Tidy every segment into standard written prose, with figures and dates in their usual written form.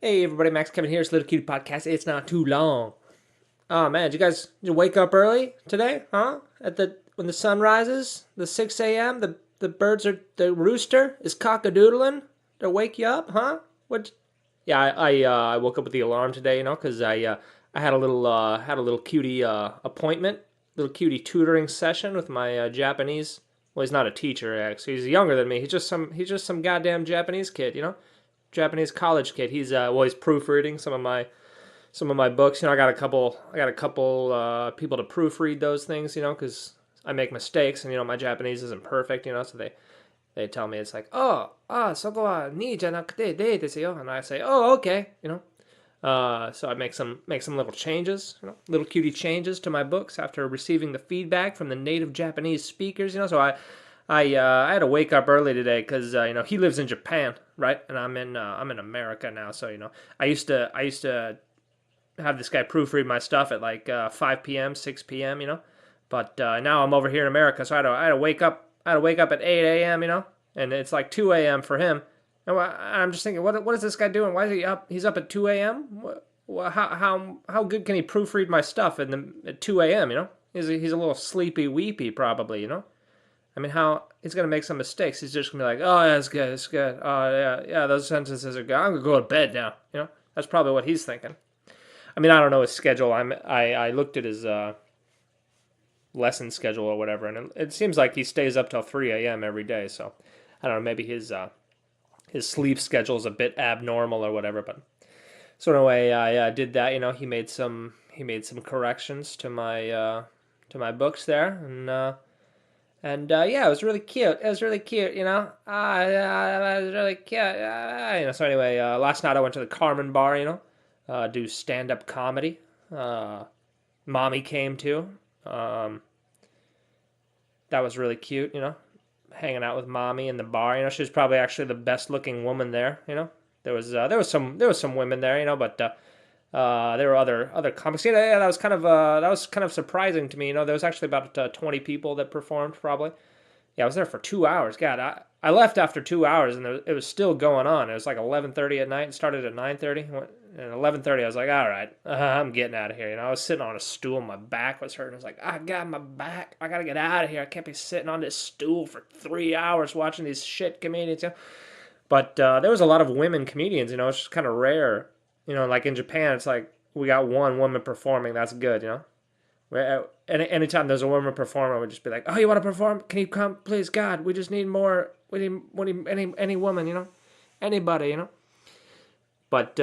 Hey everybody, Max Kevin here. It's Little Cutie Podcast. It's not too long. Oh man, did you wake up early today? Huh? At the when the sun rises, the 6 a.m. The birds are the rooster is cockadoodling to wake you up, huh? What? Yeah, I woke up with the alarm today, because I had a little cutie appointment, little cutie tutoring session with my Japanese. Well, he's not a teacher actually. He's younger than me. He's just some goddamn Japanese kid. Japanese college kid. He's proofreading some of my books. I got a couple people to proofread those things. Because I make mistakes, and my Japanese isn't perfect. So they tell me it's like, oh, soko wa ni janakute de desu yo, and I say, oh, okay. So I make some little changes, little cutie changes to my books after receiving the feedback from the native Japanese speakers. So I had to wake up early today because he lives in Japan, right, and I'm in America now. So I used to have this guy proofread my stuff at like 5 p.m., 6 p.m. But now I'm over here in America, so I had to wake up. I had to wake up at 8 a.m. And it's like 2 a.m. for him. And I'm just thinking, what is this guy doing? Why is he up? He's up at 2 a.m. How good can he proofread my stuff at 2 a.m. He's a little sleepy weepy probably. I mean, how he's gonna make some mistakes. He's just gonna be like, oh yeah, it's good, it's good. Oh yeah, those sentences are good. I'm gonna go to bed now. That's probably what he's thinking. I mean, I don't know his schedule. I looked at his lesson schedule or whatever, and it seems like he stays up till 3 a.m. every day. So I don't know. Maybe his sleep schedule is a bit abnormal or whatever. But so anyway, I did that. He made some corrections to my books there, and yeah, it was really cute. It was really cute. It was really cute. So anyway, last night I went to the Carmen Bar. Do stand up comedy. Uh, Mommy came too. Um, that was really cute. Hanging out with mommy in the bar. She was probably actually the best looking woman there. There was some women there. But there were other comics. Yeah, that was kind of surprising to me. There was actually about 20 people that performed probably. Yeah, I was there for 2 hours. God, I left after 2 hours and it was still going on. It was like 11:30 at night and started at 9:30. And 11:30, I was like, all right, I'm getting out of here. I was sitting on a stool. My back was hurting. I was like, I got my back. I got to get out of here. I can't be sitting on this stool for 3 hours watching these shit comedians. But there was a lot of women comedians. It's just kind of rare. Like in Japan, it's like we got one woman performing. That's good. Anytime there's a woman performer, we'd just be like, "Oh, you want to perform? Can you come, please? God, we just need more. We need any woman, anybody, But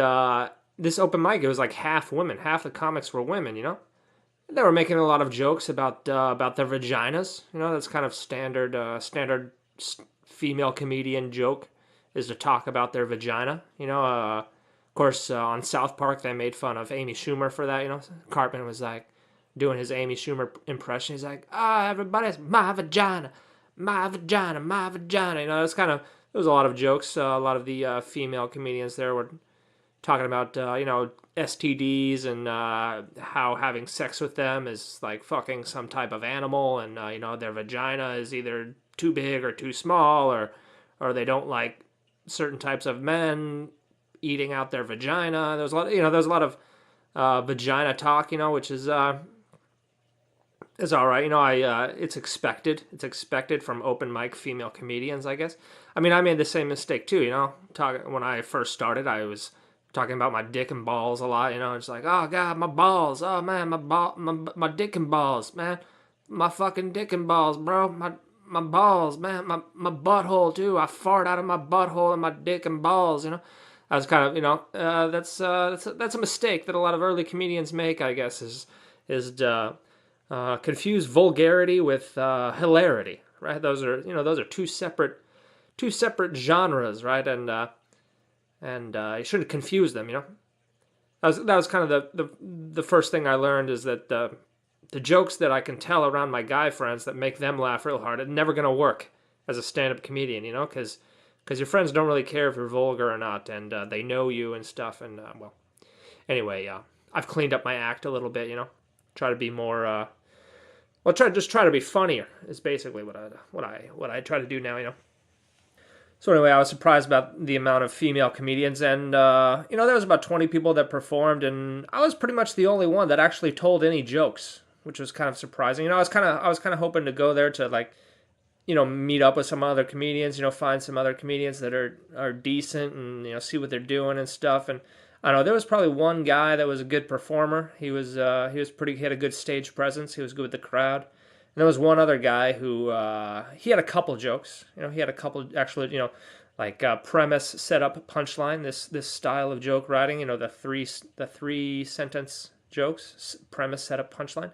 this open mic, it was like half women. Half the comics were women, They were making a lot of jokes about their vaginas. That's kind of standard female comedian joke is to talk about their vagina. Of course, on South Park, they made fun of Amy Schumer for that. Cartman was like doing his Amy Schumer impression. He's like, everybody's my vagina, my vagina, my vagina. It's kind of, there was a lot of jokes. A lot of the female comedians there were talking about, STDs and how having sex with them is like fucking some type of animal, and their vagina is either too big or too small, or they don't like certain types of men eating out their vagina. There's a lot of vagina talk, which is all right. It's expected. It's expected from open mic female comedians, I guess. I mean, I made the same mistake too. When I first started, I was talking about my dick and balls a lot. It's like, oh god, my balls. Oh man, my dick and balls, man. My fucking dick and balls, bro. My balls, man. My butthole too. I fart out of my butthole and my dick and balls. I was kind of, that's a mistake that a lot of early comedians make, I guess, is confuse vulgarity with hilarity, right? Those are two separate genres, right? And you shouldn't confuse them. That was kind of the first thing I learned is that the jokes that I can tell around my guy friends that make them laugh real hard, it's never gonna work as a stand-up comedian, because your friends don't really care if you're vulgar or not, and they know you and stuff. And well, anyway, I've cleaned up my act a little bit. Try to be more. Try to be funnier is basically what I try to do now. So anyway, I was surprised about the amount of female comedians, and there was about 20 people that performed, and I was pretty much the only one that actually told any jokes, which was kind of surprising. I was kind of hoping to go there to like meet up with some other comedians, find some other comedians that are decent and see what they're doing and stuff. And I don't know, there was probably one guy that was a good performer. He had a good stage presence. He was good with the crowd. And there was one other guy who he had a couple jokes. He had a couple actually, like premise, setup, punchline. This style of joke writing. The three sentence jokes: premise, setup, punchline.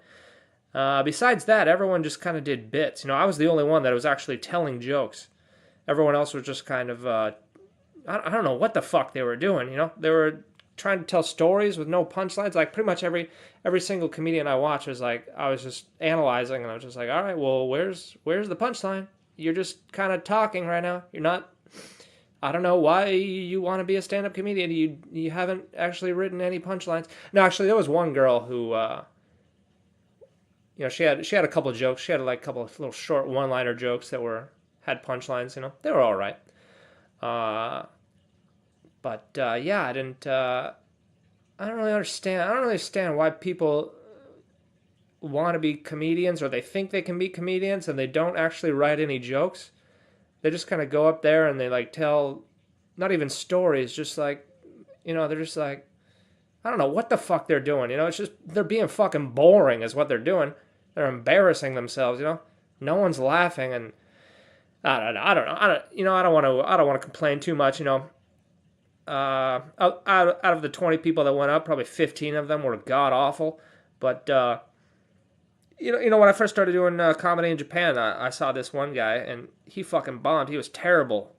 Besides that, everyone just kind of did bits. I was the only one that was actually telling jokes. Everyone else was just kind of, I don't know what the fuck they were doing. They were trying to tell stories with no punchlines. Like pretty much every single comedian I watched was like, I was just analyzing, and I was just like, all right, well, where's the punchline? You're just kind of talking right now. You're not. I don't know why you want to be a stand-up comedian. You haven't actually written any punchlines. No, actually, there was one girl who. She had a couple of jokes. She had like a couple of little short one-liner jokes that had punchlines. They were all right. But yeah, I didn't. I don't really understand. I don't really understand why people want to be comedians or they think they can be comedians and they don't actually write any jokes. They just kind of go up there and they like tell, not even stories, just like, they're just like, I don't know what the fuck they're doing. It's just they're being fucking boring is what they're doing. They're embarrassing themselves. No one's laughing, and I don't know. I don't want to complain too much. Out of the 20 people that went up, probably 15 of them were god awful. But when I first started doing comedy in Japan, I saw this one guy, and he fucking bombed. He was terrible.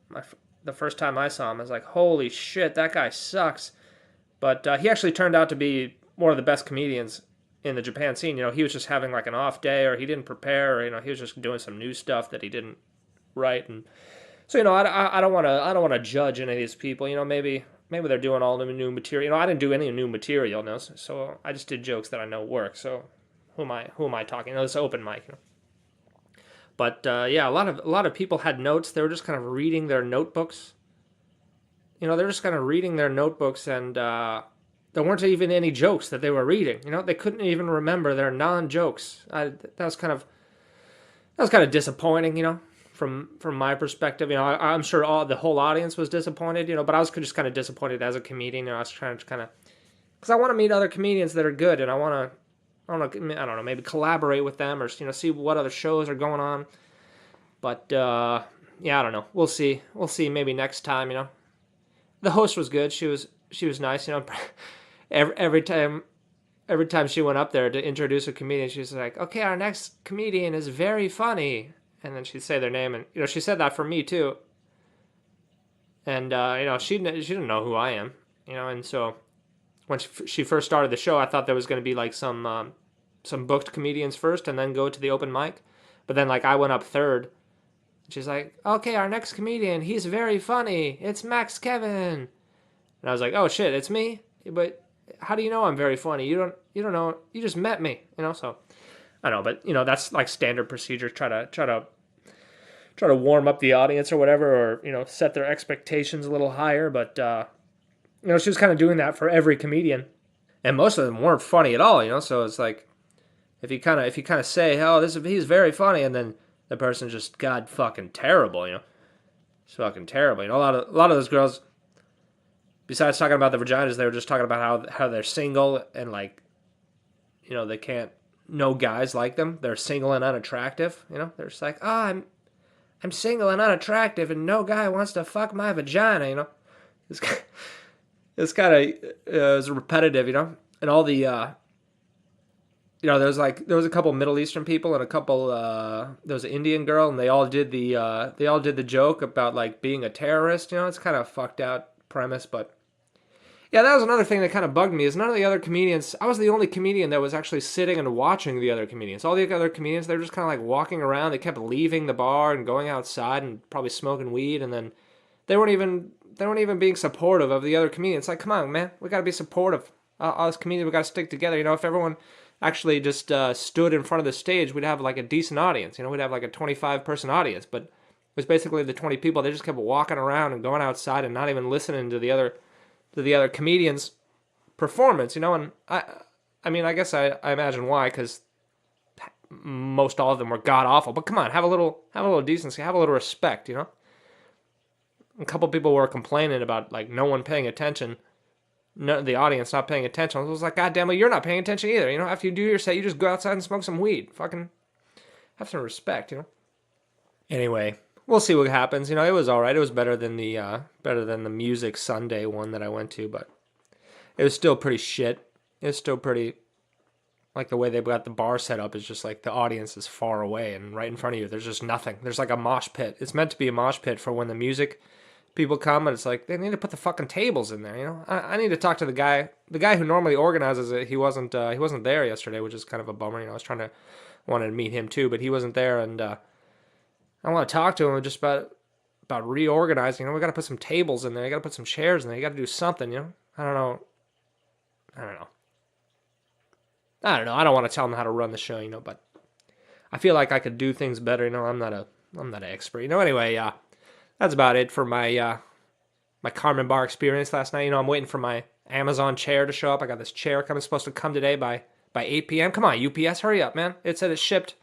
The first time I saw him, I was like, holy shit, that guy sucks. But he actually turned out to be one of the best comedians in the Japan scene. He was just having like an off day, or he didn't prepare, or he was just doing some new stuff that he didn't write. And so I don't want to judge any of these people. Maybe they're doing all the new material. I didn't do any new material, so I just did jokes that I know work. So who am I talking? It's open mic. But yeah, a lot of people had notes. They were just kind of reading their notebooks. They're just kind of reading their notebooks, and there weren't even any jokes that they were reading. They couldn't even remember their non-jokes. That was kind of disappointing. From my perspective, I'm sure the whole audience was disappointed. But I was just kind of disappointed as a comedian. I was trying to kind of, because I want to meet other comedians that are good, and I don't know, maybe collaborate with them or see what other shows are going on. But yeah, I don't know. We'll see. Maybe next time. The host was good. She was nice. Every time she went up there to introduce a comedian, she was like, "Okay, our next comedian is very funny," and then she'd say their name, and she said that for me too. And she didn't know who I am, and so when she first started the show, I thought there was going to be like some booked comedians first, and then go to the open mic. But then like I went up third. She's like, okay, our next comedian, he's very funny. It's Max Kevin. And I was like, oh shit, it's me? But how do you know I'm very funny? You don't know. You just met me, so I don't know, but that's like standard procedure. Try to warm up the audience or whatever, or set their expectations a little higher. But she was kind of doing that for every comedian, and most of them weren't funny at all. So it's like if you kind of say, oh, he's very funny, and then the person's just god fucking terrible, it's fucking terrible. A lot of those girls, besides talking about the vaginas, they were just talking about how they're single and like, they can't, no guys like them. They're single and unattractive. They're just like, oh, I'm single and unattractive, and no guy wants to fuck my vagina. It's kind of it's repetitive, and all the there was a couple Middle Eastern people and a couple there was an Indian girl, and they all did the joke about like being a terrorist. It's kind of fucked out premise, but yeah, that was another thing that kind of bugged me, is none of the other comedians, I was the only comedian that was actually sitting and watching the other comedians. All the other comedians, they were just kind of like walking around. They kept leaving the bar and going outside and probably smoking weed, and then they weren't even being supportive of the other comedians. Like, come on, man, we got to be supportive. Us comedians, we got to stick together. If everyone actually just stood in front of the stage, we'd have like a decent audience. We'd have like a 25-person audience. But was basically the 20 people. They just kept walking around and going outside and not even listening to the other comedians' performance, And I mean, I guess I imagine why, because most all of them were god awful. But come on, have a little decency, have a little respect. A couple people were complaining about like no one paying attention, the audience not paying attention. I was like, God damn it, you're not paying attention either. After you do your set, you just go outside and smoke some weed. Fucking have some respect. Anyway, we'll see what happens. It was all right. It was better than the Music Sunday one that I went to, but it was still pretty shit. It was still pretty, like, the way they've got the bar set up is just like the audience is far away and right in front of you. There's just nothing. There's like a mosh pit. It's meant to be a mosh pit for when the music people come, and it's like they need to put the fucking tables in there. I need to talk to the guy who normally organizes it. He wasn't there yesterday, which is kind of a bummer. I was wanted to meet him too, but he wasn't there, and I want to talk to him just about reorganizing. We got to put some tables in there. You got to put some chairs in there. You got to do something. I don't know. I don't want to tell him how to run the show. But I feel like I could do things better. I'm not an expert. Anyway, that's about it for my my Carmen Bar experience last night. I'm waiting for my Amazon chair to show up. I got this chair supposed to come today by 8 p.m. Come on, UPS, hurry up, man. It said it shipped.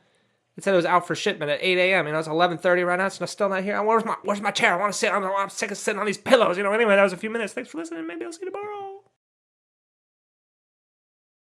It said it was out for shipment at 8 a.m. It's 11:30 right now. It's still not here. Where's my chair? I want to sit. I'm sick of sitting on these pillows. Anyway, that was a few minutes. Thanks for listening. Maybe I'll see you tomorrow.